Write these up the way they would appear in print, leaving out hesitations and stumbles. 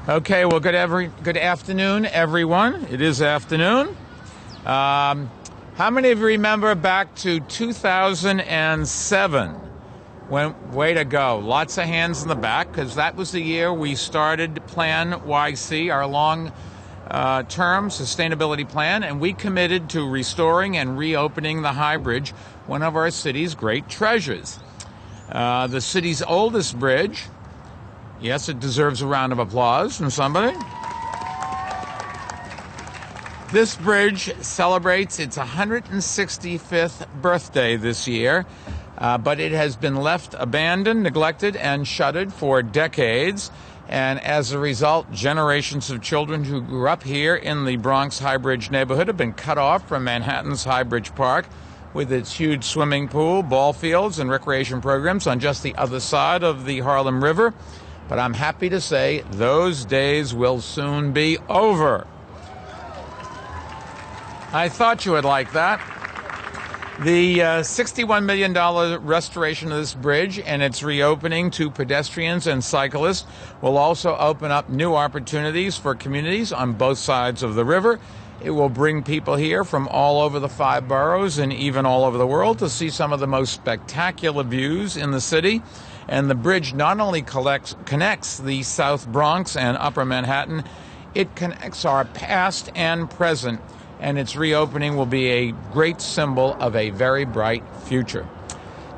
Okay, well, good afternoon, everyone. It is afternoon. How many of you remember back to 2007? Way to go. Lots of hands in the back, because that was the year we started PlaNYC, our long-term sustainability plan, and we committed to restoring and reopening the Highbridge, one of our city's great treasures. The city's oldest bridge. Yes, it deserves a round of applause from somebody. This bridge celebrates its 165th birthday this year, but it has been left abandoned, neglected, and shuttered for decades. And as a result, generations of children who grew up here in the Bronx Highbridge neighborhood have been cut off from Manhattan's Highbridge Park, with its huge swimming pool, ball fields, and recreation programs on just the other side of the Harlem River. But I'm happy to say those days will soon be over. I thought you would like that. The $61 million restoration of this bridge and its reopening to pedestrians and cyclists will also open up new opportunities for communities on both sides of the river. It will bring people here from all over the 5 boroughs and even all over the world to see some of the most spectacular views in the city. And the bridge not only connects the South Bronx and Upper Manhattan, it connects our past and present, and its reopening will be a great symbol of a very bright future.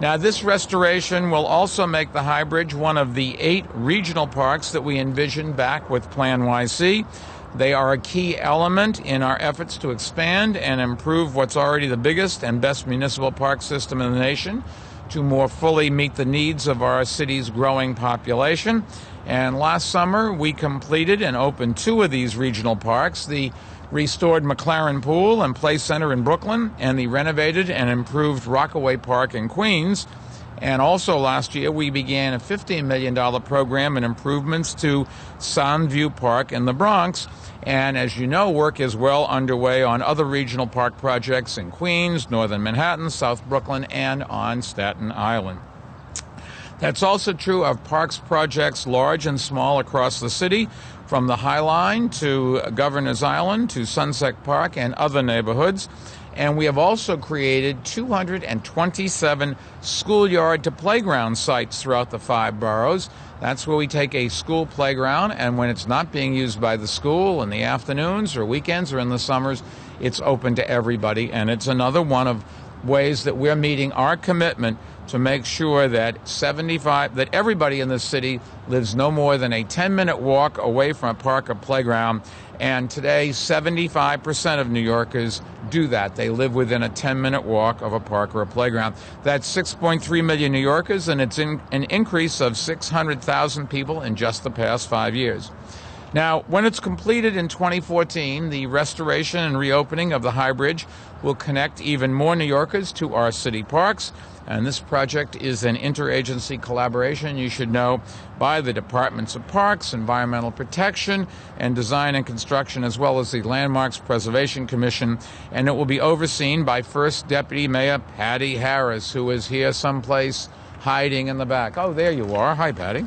Now, this restoration will also make the Highbridge one of the 8 regional parks that we envisioned back with PlaNYC. They are a key element in our efforts to expand and improve what's already the biggest and best municipal park system in the nation, to more fully meet the needs of our city's growing population. And last summer, we completed and opened 2 of these regional parks, the restored McLaren Pool and Play Center in Brooklyn, and the renovated and improved Rockaway Park in Queens. And also last year, we began a $15 million program in improvements to Soundview Park in the Bronx. And as you know, work is well underway on other regional park projects in Queens, Northern Manhattan, South Brooklyn, and on Staten Island. That's also true of parks projects large and small across the city, from the High Line to Governor's Island to Sunset Park and other neighborhoods. And we have also created 227 schoolyard to playground sites throughout the 5 boroughs. That's where we take a school playground, and when it's not being used by the school in the afternoons or weekends or in the summers, it's open to everybody. And it's another one of ways that we're meeting our commitment to make sure that everybody in the city lives no more than a 10-minute walk away from a park or playground. And today, 75% of New Yorkers do that. They live within a 10-minute walk of a park or a playground. That's 6.3 million New Yorkers, and it's an increase of 600,000 people in just the past 5 years. Now, when it's completed in 2014, the restoration and reopening of the Highbridge will connect even more New Yorkers to our city parks. And this project is an interagency collaboration, you should know, by the Departments of Parks, Environmental Protection, and Design and Construction, as well as the Landmarks Preservation Commission. And it will be overseen by First Deputy Mayor Patty Harris, who is here someplace hiding in the back. Oh, there you are. Hi, Patty.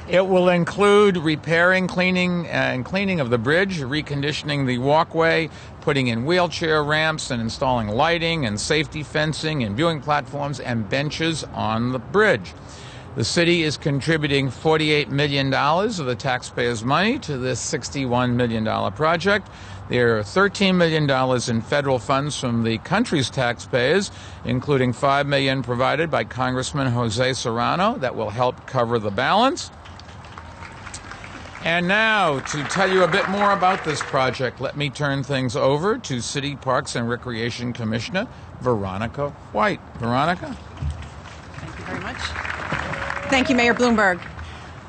It will include repairing, cleaning of the bridge, reconditioning the walkway, putting in wheelchair ramps, and installing lighting and safety fencing and viewing platforms and benches on the bridge. The city is contributing $48 million of the taxpayers' money to this $61 million project. There are $13 million in federal funds from the country's taxpayers, including $5 million provided by Congressman José Serrano that will help cover the balance. And now, to tell you a bit more about this project, let me turn things over to City Parks and Recreation Commissioner Veronica White. Veronica? Thank you very much. Thank you, Mayor Bloomberg.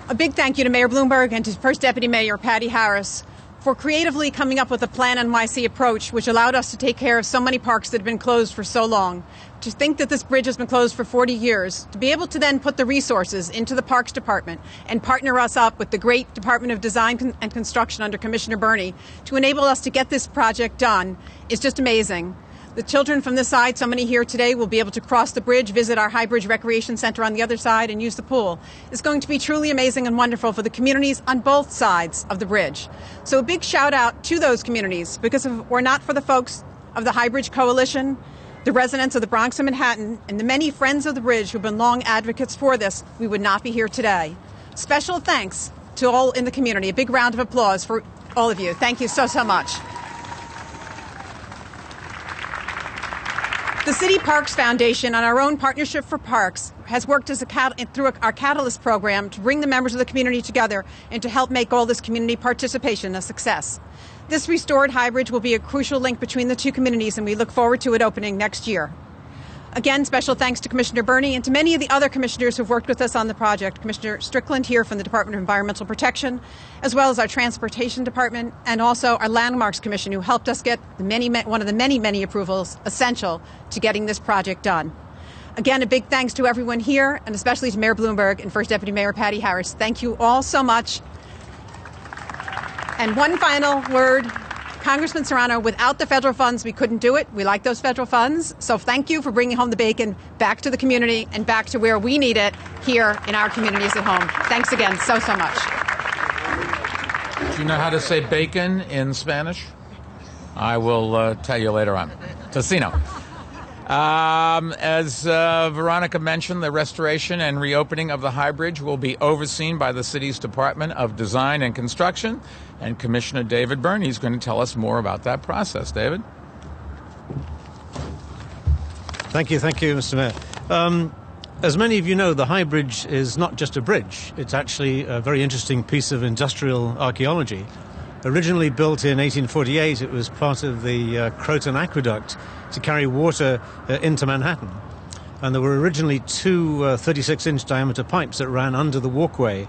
A big thank you to Mayor Bloomberg and to First Deputy Mayor Patty Harris for creatively coming up with a PlaNYC approach, which allowed us to take care of so many parks that have been closed for so long. To think that this bridge has been closed for 40 years, to be able to then put the resources into the Parks Department and partner us up with the great Department of Design and Construction under Commissioner Burney to enable us to get this project done is just amazing. The children from this side, so many here today, will be able to cross the bridge, visit our Highbridge Recreation Center on the other side, and use the pool. It's going to be truly amazing and wonderful for the communities on both sides of the bridge. So a big shout out to those communities, because if it were not for the folks of the Highbridge Coalition, the residents of the Bronx and Manhattan, and the many friends of the bridge who've been long advocates for this, we would not be here today. Special thanks to all in the community. A big round of applause for all of you. Thank you so, so much. The City Parks Foundation and our own Partnership for Parks has worked through our Catalyst program to bring the members of the community together and to help make all this community participation a success. This restored Highbridge will be a crucial link between the two communities, and we look forward to it opening next year. Again, special thanks to Commissioner Burney and to many of the other commissioners who've worked with us on the project. Commissioner Strickland here from the Department of Environmental Protection, as well as our Transportation Department, and also our Landmarks Commission, who helped us get one of the many approvals essential to getting this project done. Again, a big thanks to everyone here, and especially to Mayor Bloomberg and First Deputy Mayor Patty Harris. Thank you all so much. And one final word. Congressman Serrano, without the federal funds, we couldn't do it. We like those federal funds. So thank you for bringing home the bacon back to the community and back to where we need it here in our communities at home. Thanks again so much. Do you know how to say bacon in Spanish? I will tell you later on. Tocino. As Veronica mentioned, the restoration and reopening of the Highbridge will be overseen by the city's Department of Design and Construction, and Commissioner David Burney is going to tell us more about that process. David? Thank you, Mr. Mayor. As many of you know, the Highbridge is not just a bridge. It's actually a very interesting piece of industrial archaeology. Originally built in 1848, it was part of the Croton Aqueduct to carry water into Manhattan. And there were originally two 36-inch diameter pipes that ran under the walkway.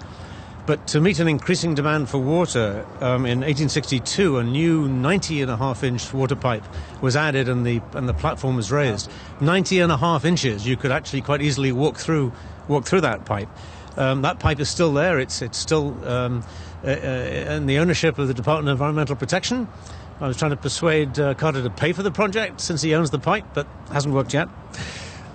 But to meet an increasing demand for water, in 1862, a new 90.5-inch water pipe was added and the platform was raised. 90.5 inches, you could actually quite easily walk through that pipe. That pipe is still there. It's still in the ownership of the Department of Environmental Protection. I was trying to persuade Carter to pay for the project since he owns the pipe, but hasn't worked yet.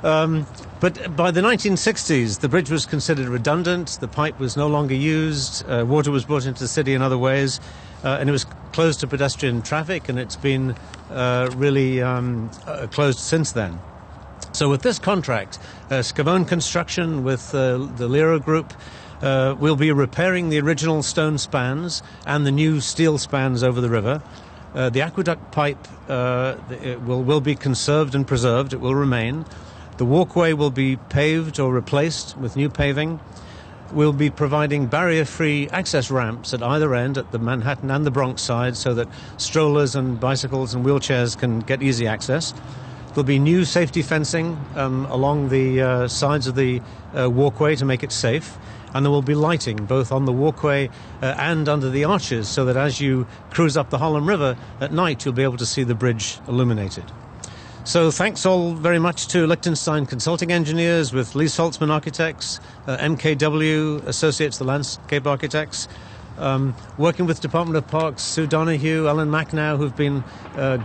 But by the 1960s, the bridge was considered redundant. The pipe was no longer used. Water was brought into the city in other ways, and it was closed to pedestrian traffic, and it's been really closed since then. So with this contract, Scavone Construction with the Lira Group will be repairing the original stone spans and the new steel spans over the river. The aqueduct pipe will be conserved and preserved. It will remain. The walkway will be paved or replaced with new paving. We'll be providing barrier-free access ramps at either end, at the Manhattan and the Bronx side, so that strollers and bicycles and wheelchairs can get easy access. There'll be new safety fencing along the sides of the walkway to make it safe. And there will be lighting both on the walkway and under the arches, so that as you cruise up the Harlem River at night, you'll be able to see the bridge illuminated. So thanks all very much to Liechtenstein Consulting Engineers with Lee Saltzman Architects, MKW Associates, the landscape architects, working with Department of Parks, Sue Donahue, Ellen Macknow, who've been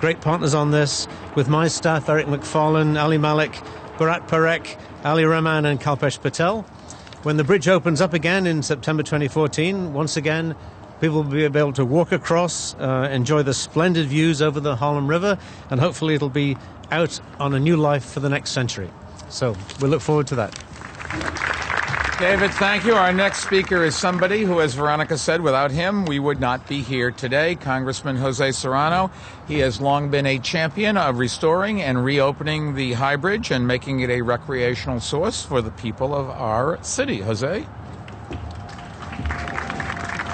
great partners on this, with my staff, Eric McFarlane, Ali Malik, Bharat Parekh, Ali Rahman and Kalpesh Patel. When the bridge opens up again in September 2014, once again, people will be able to walk across, enjoy the splendid views over the Harlem River, and hopefully it'll be out on a new life for the next century. So we look forward to that. David, thank you. Our next speaker is somebody who, as Veronica said, without him, we would not be here today, Congressman José Serrano. He has long been a champion of restoring and reopening the Highbridge and making it a recreational source for the people of our city. José?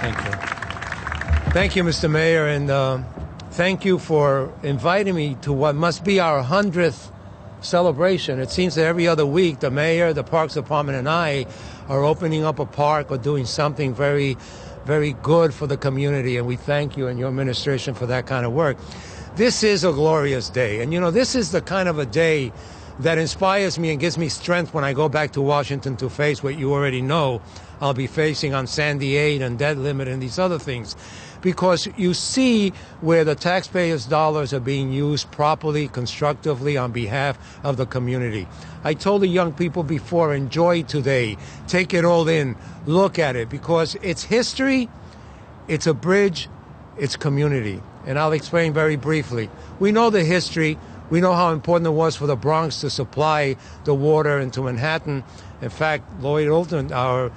Thank you. Thank you, Mr. Mayor, and thank you for inviting me to what must be our 100th celebration. It seems that every other week, the mayor, the Parks Department, and I are opening up a park or doing something very, very good for the community, and we thank you and your administration for that kind of work. This is a glorious day, and you know, this is the kind of a day that inspires me and gives me strength when I go back to Washington to face what you already know I'll be facing on Sandy 8 and debt limit and these other things. Because you see where the taxpayers' dollars are being used properly, constructively on behalf of the community. I told the young people before, enjoy today. Take it all in. Look at it, because it's history, it's a bridge, it's community. And I'll explain very briefly. We know the history. We know how important it was for the Bronx to supply the water into Manhattan. In fact, Lloyd Olton, our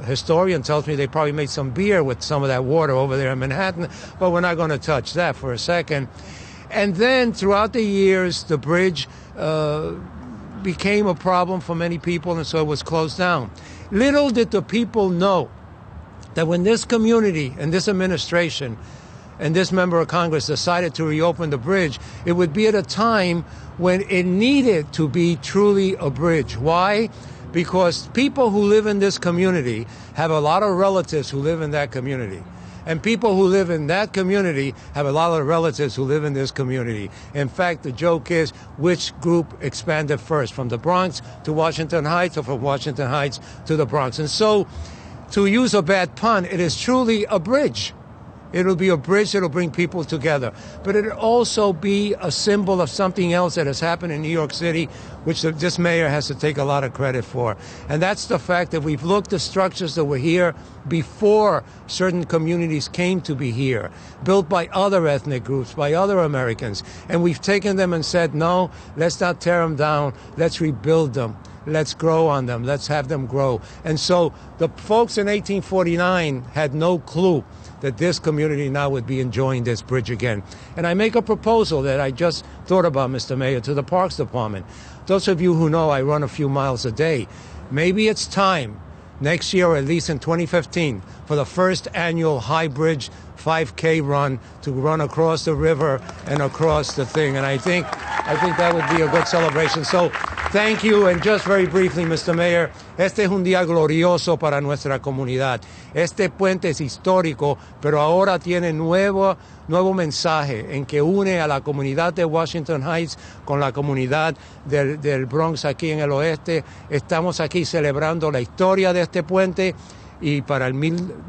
historian, tells me they probably made some beer with some of that water over there in Manhattan, but we're not going to touch that for a second. And then throughout the years, the bridge became a problem for many people, and so it was closed down. Little did the people know that when this community and this administration and this member of Congress decided to reopen the bridge, it would be at a time when it needed to be truly a bridge. Why? Because people who live in this community have a lot of relatives who live in that community. And people who live in that community have a lot of relatives who live in this community. In fact, the joke is, which group expanded first, from the Bronx to Washington Heights or from Washington Heights to the Bronx? And so, to use a bad pun, it is truly a bridge. It'll be a bridge that'll bring people together. But it'll also be a symbol of something else that has happened in New York City, which this mayor has to take a lot of credit for. And that's the fact that we've looked at structures that were here before certain communities came to be here, built by other ethnic groups, by other Americans. And we've taken them and said, no, let's not tear them down. Let's rebuild them. Let's grow on them. Let's have them grow. And so the folks in 1849 had no clue that this community now would be enjoying this bridge again. And I make a proposal that I just thought about, Mr. Mayor, to the Parks Department. Those of you who know I run a few miles a day, maybe it's time next year, or at least in 2015, for the first annual Highbridge 5K run to run across the river and across the thing. And I think that would be a good celebration. So thank you. And just very briefly, Mr. Mayor, este es un día glorioso para nuestra comunidad. Este puente es histórico, pero ahora tiene nuevo mensaje en que une a la comunidad de Washington Heights con la comunidad del Bronx aquí en el oeste. Estamos aquí celebrando la historia de este puente, y para el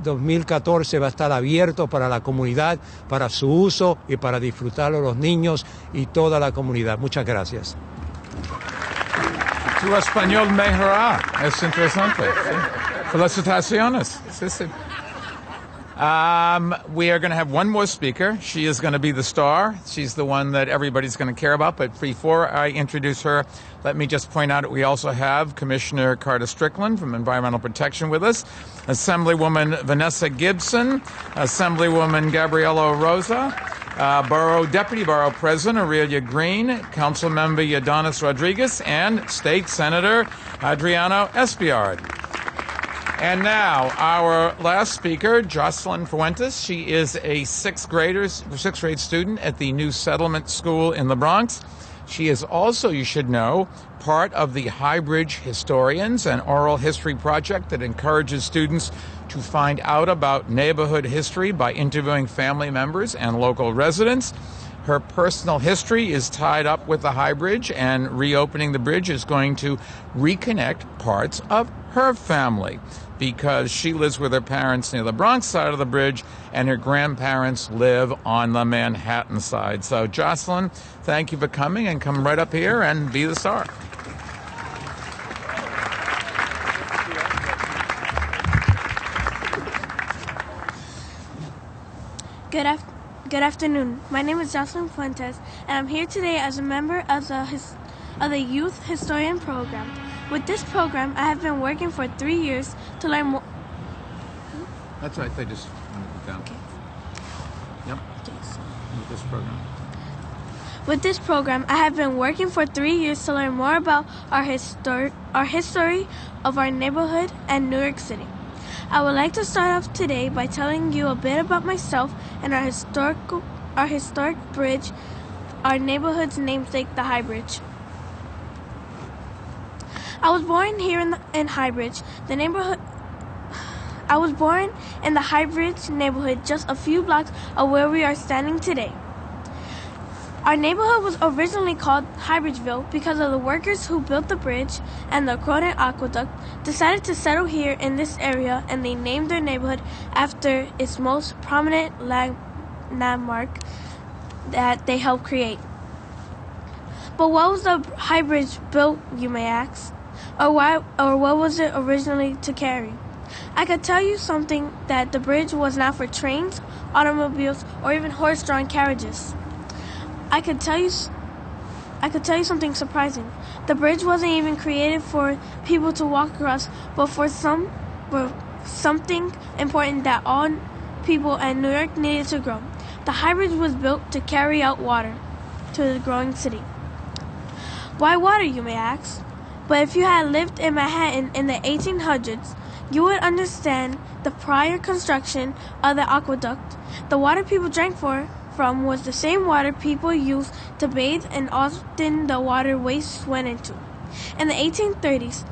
2014 va a estar abierto para la comunidad, para su uso y para disfrutarlo los niños y toda la comunidad. Muchas gracias. Tu español mejorará. Es interesante. Sí. Felicitaciones. Sí, sí. We are going to have one more speaker. She is going to be the star. She's the one that everybody's going to care about. But before I introduce her, let me just point out that we also have Commissioner Carter Strickland from Environmental Protection with us, Assemblywoman Vanessa Gibson, Assemblywoman Gabriela Rosa, Deputy Borough President Aurelia Green, Councilmember Adonis Rodriguez, and State Senator Adriano Espiard. And now, our last speaker, Jocelyn Fuentes. She is a sixth grade student at the New Settlement School in the Bronx. She is also, you should know, part of the Highbridge Historians, an oral history project that encourages students to find out about neighborhood history by interviewing family members and local residents. Her personal history is tied up with the Highbridge, and reopening the bridge is going to reconnect parts of her family, because she lives with her parents near the Bronx side of the bridge and her grandparents live on the Manhattan side. So, Jocelyn, thank you for coming, and come right up here and be the star. Good afternoon. My name is Jocelyn Fuentes, and I'm here today as a member of the Youth Historian Program. With this program, I have been working for 3 years to learn more. That's right. They just wanted it down. Okay. Yep. With this program. With this program, I have been working for 3 years to learn more about our history of our neighborhood and New York City. I would like to start off today by telling you a bit about myself and our historic bridge, our neighborhood's namesake, the Highbridge. I was born here in Highbridge, the neighborhood. I was born in the Highbridge neighborhood, just a few blocks of where we are standing today. Our neighborhood was originally called Highbridgeville because of the workers who built the bridge and the Croton Aqueduct decided to settle here in this area, and they named their neighborhood after its most prominent landmark that they helped create. But what was the Highbridge built, you may ask? Or what was it originally to carry? I could tell you something, that the bridge was not for trains, automobiles, or even horse-drawn carriages. I could tell you something surprising. The bridge wasn't even created for people to walk across, but for something important that all people in New York needed to grow. The Highbridge was built to carry out water to the growing city. Why water, you may ask? But if you had lived in Manhattan in the 1800s, you would understand the prior construction of the aqueduct. The water people drank from was the same water people used to bathe, and often the water waste went into. In the 1830s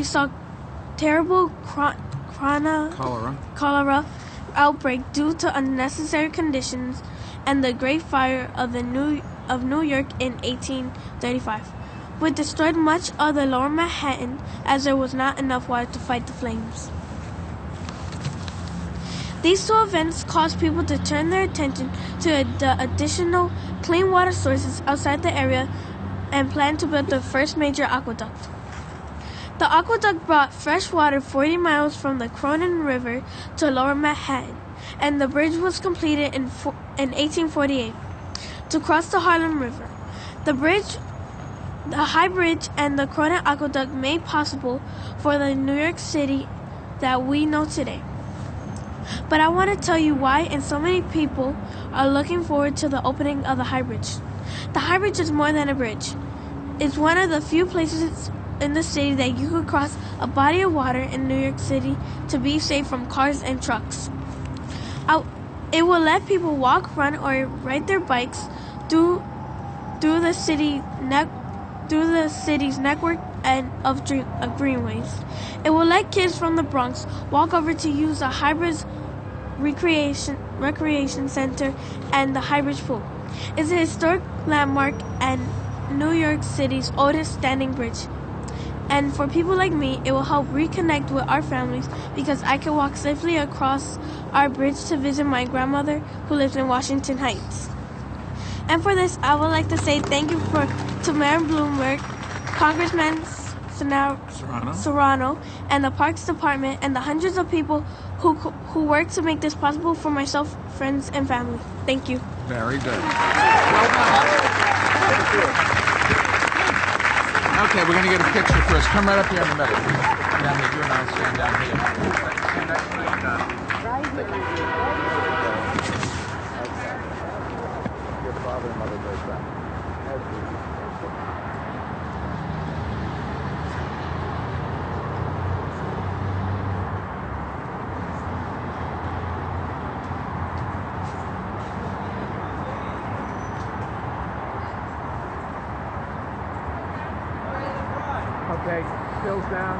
saw terrible cholera outbreak due to unnecessary conditions and the Great Fire of New York in 1835, which destroyed much of the lower Manhattan as there was not enough water to fight the flames. These two events caused people to turn their attention to the additional clean water sources outside the area and plan to build the first major aqueduct. The aqueduct brought fresh water 40 miles from the Croton River to lower Manhattan, and the bridge was completed in 1848 to cross the Harlem River. The Highbridge and the Croton Aqueduct made possible for the New York City that we know today. But I want to tell you why, and so many people are looking forward to the opening of the Highbridge. The Highbridge is more than a bridge. It's one of the few places in the city that you could cross a body of water in New York City to be safe from cars and trucks. It will let people walk, run, or ride their bikes through the city's network of greenways. It will let kids from the Bronx walk over to use the Highbridge Recreation Center and the Highbridge Pool. It's a historic landmark and New York City's oldest standing bridge. And for people like me, it will help reconnect with our families because I can walk safely across our bridge to visit my grandmother who lives in Washington Heights. And for this, I would like to say thank you to Mayor Bloomberg, Congressman Serrano, and the Parks Department, and the hundreds of people who work to make this possible for myself, friends, and family. Thank you. Very good. Well done. Okay, we're going to get a picture first. Come right up here in the middle. Down here, you and I stand down here. Stand next to me. Your father and mother does that. Okay, Phil's down.